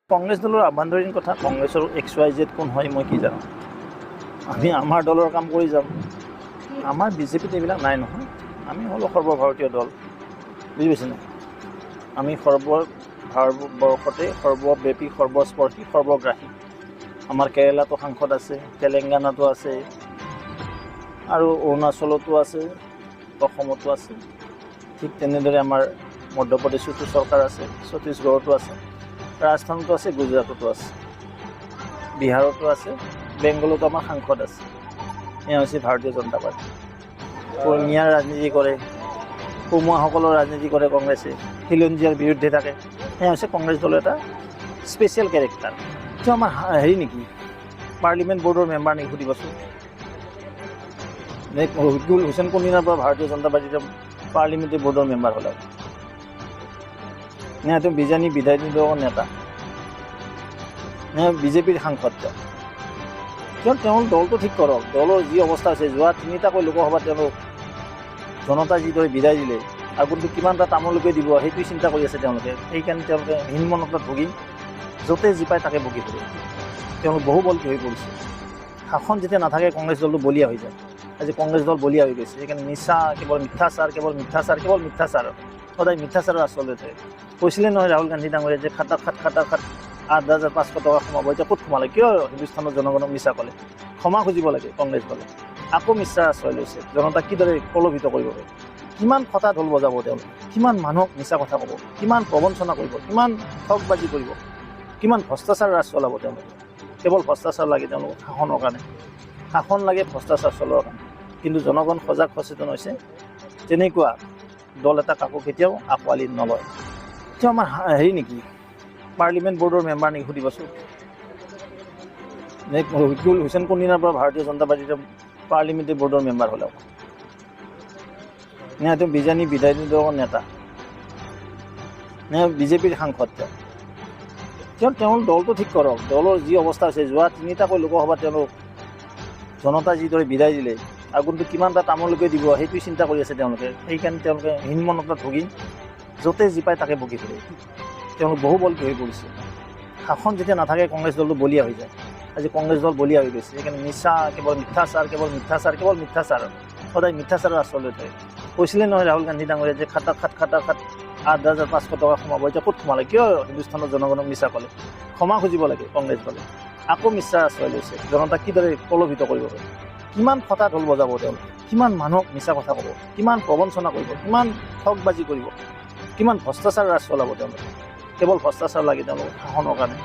কংগ্ৰেছ দলৰ আভ্যন্তৰীণ কথা কংগ্ৰেছৰ XYZ কোন হয় মই কি জানো আমি আমাৰ দলৰ কাম কৰি যাম আমাৰ বিজেপিত এইবিলাক নাই নহয় আমি হলো সৰ্বভাৰতীয় দল বুজি পাইছে না আমি ভাৰতবৰ্ষতে সৰ্বব্যাপী সৰ্বস্পৰ্শী সৰ্বগ্ৰাহী আমাৰ কেৰালাতো সাংসদ আছে তেলেংগানাতো আছে আৰু অৰুণাচলতো আছে অসমতো আছে ঠিক তেনেদৰে আমাৰ মধ্যপ্ৰদেশতো চৰকাৰ আছে ছত্তীশগড়তো আছে ৰাজস্থানতো আছে গুজৰাটতো আছে বিহাৰতো আছে বেংগলতো আমাৰ সাংসদ আছে এয়া হৈছে ভাৰতীয় জনতা পাৰ্টি কৰ্মীয়াৰ ৰাজনীতি কৰে কমুৱাসকলৰ ৰাজনীতি কৰে কংগ্ৰেছে খিলঞ্জীয়াৰ বিৰুদ্ধে থাকে এয়া হৈছে কংগ্ৰেছ দলৰ এটা স্পেচিয়েল কেৰেক্টাৰ এইটো আমাৰ হেৰি নেকি পাৰ্লিমেণ্ট বৰ্ডৰ মেম্বাৰ নেকি সুধিবচোন নে ৰফিকুল হুছেইন কোনদিনাৰ পৰা ভাৰতীয় জনতা পাৰ্টিৰ পাৰ্লিমেণ্টাৰী বৰ্ডৰ মেম্বাৰ হ'ল নে এইটো বিজেপি বিধায়িনী দলৰ নেতা নে বিজেপিৰ সাংসদ কিয় তেওঁৰ দলটো ঠিক কৰক দলৰ যি অৱস্থা হৈছে যোৱা তিনিটাকৈ লোকসভাত তেওঁলোক জনতা যিদৰে বিদায় দিলে আৰু কিন্তু কিমানটা তামোলকে দিব সেইটো চিন্তা কৰি আছে তেওঁলোকে সেইকাৰণে তেওঁলোকে হীনমন্যতাত ভুগি য'তে যি পায় তাকে ভুগি ফুৰে তেওঁলোক বহু বলকি হৈ পৰিছে শাসন যেতিয়া নাথাকে কংগ্ৰেছ দলটো বলীয়া হৈ যায় আজি কংগ্ৰেছ দল বলীয়া হৈ গৈছে সেইকাৰণে মিছা কেৱল মিথ্যাচাৰ সদায় মিথ্যাচাৰৰ আচলতে থাকে কৈছিলে নহয় ৰাহুল গান্ধী ডাঙৰীয়া যে খাটা খাট 8,500 টকা সোমাব এতিয়া ক'ত সোমালে কিয় হিন্দুস্তানৰ জনগণক মিছা ক'লে ক্ষমা খুজিব লাগে কংগ্ৰেছ দলে আকৌ মিছাৰ আশ্ৰয় লৈছে জনতাক কিদৰে প্ৰলোভিত কৰিব পাৰে কিমান ফটা ঢোল বজাব তেওঁলোকে কিমান মানুহক মিছা কথা ক'ব কিমান প্ৰবঞ্চনা কৰিব কিমান ঠগবাজি কৰিব কিমান ভ্ৰষ্টাচাৰ ৰাজ চলাব তেওঁলোকে কেৱল ভ্ৰষ্টাচাৰ লাগে তেওঁলোকক শাসনৰ কাৰণে শাসন লাগে ভ্ৰষ্টাচাৰ চলোৱাৰ কাৰণে কিন্তু জনগণ সজাগ সচেতন হৈছে তেনেকুৱা দল এটা কাকো কেতিয়াও আঁকোৱালি নলয় এইটো আমাৰ হেৰি নেকি পাৰ্লিমেণ্ট বৰ্ডৰ মেম্বাৰ নেকি সুধিবচোন নে ৰফিকুল হুছেইন কোনদিনাৰ পৰা ভাৰতীয় জনতা পাৰ্টিৰ পাৰ্লিমেণ্টাৰী বৰ্ডৰ মেম্বাৰ হ'ল নে এইটো বিজেপি বিধায়িনী দলৰ নেতা নে বিজেপিৰ সাংসদ কিয় তেওঁৰ দলটো ঠিক কৰক দলৰ যি অৱস্থা হৈছে যোৱা তিনিটাকৈ লোকসভাত তেওঁলোক জনতা যিদৰে বিদায় দিলে আৰু কিন্তু কিমানটা তামোলকে দিব সেইটো চিন্তা কৰি আছে তেওঁলোকে সেইকাৰণে তেওঁলোকে হীনমন্যতাত ভুগি য'তে যি পায় তাকে ভুগি ফুৰে তেওঁলোক বহু বলকি হৈ পৰিছে শাসন যেতিয়া নাথাকে কংগ্ৰেছ দলটো বলীয়া হৈ যায় আজি কংগ্ৰেছ দল বলীয়া হৈ গৈছে সেইকাৰণে মিছা কেৱল মিথ্যাচাৰ সদায় মিথ্যাচাৰৰ আচলতে থাকে কৈছিলে নহয় ৰাহুল গান্ধী ডাঙৰীয়া যে খাটা খাট 8,500 টকা সোমাব এতিয়া ক'ত সোমালে কিয় হিন্দুস্তানৰ জনগণক মিছা ক'লে ক্ষমা খুজিব লাগে কংগ্ৰেছ দলে আকৌ মিছাৰ আশ্ৰয় লৈছে জনতাক কিদৰে প্ৰলোভিত কৰিব পাৰে কিমান ফটা ঢোল বজাব তেওঁলোকে কিমান মানুহক মিছা কথা ক'ব কিমান প্ৰবঞ্চনা কৰিব কিমান ঠগবাজি কৰিব কিমান ভ্ৰষ্টাচাৰ ৰাজ চলাব তেওঁলোকে কেৱল ভ্ৰষ্টাচাৰ লাগে তেওঁলোকক শাসনৰ কাৰণে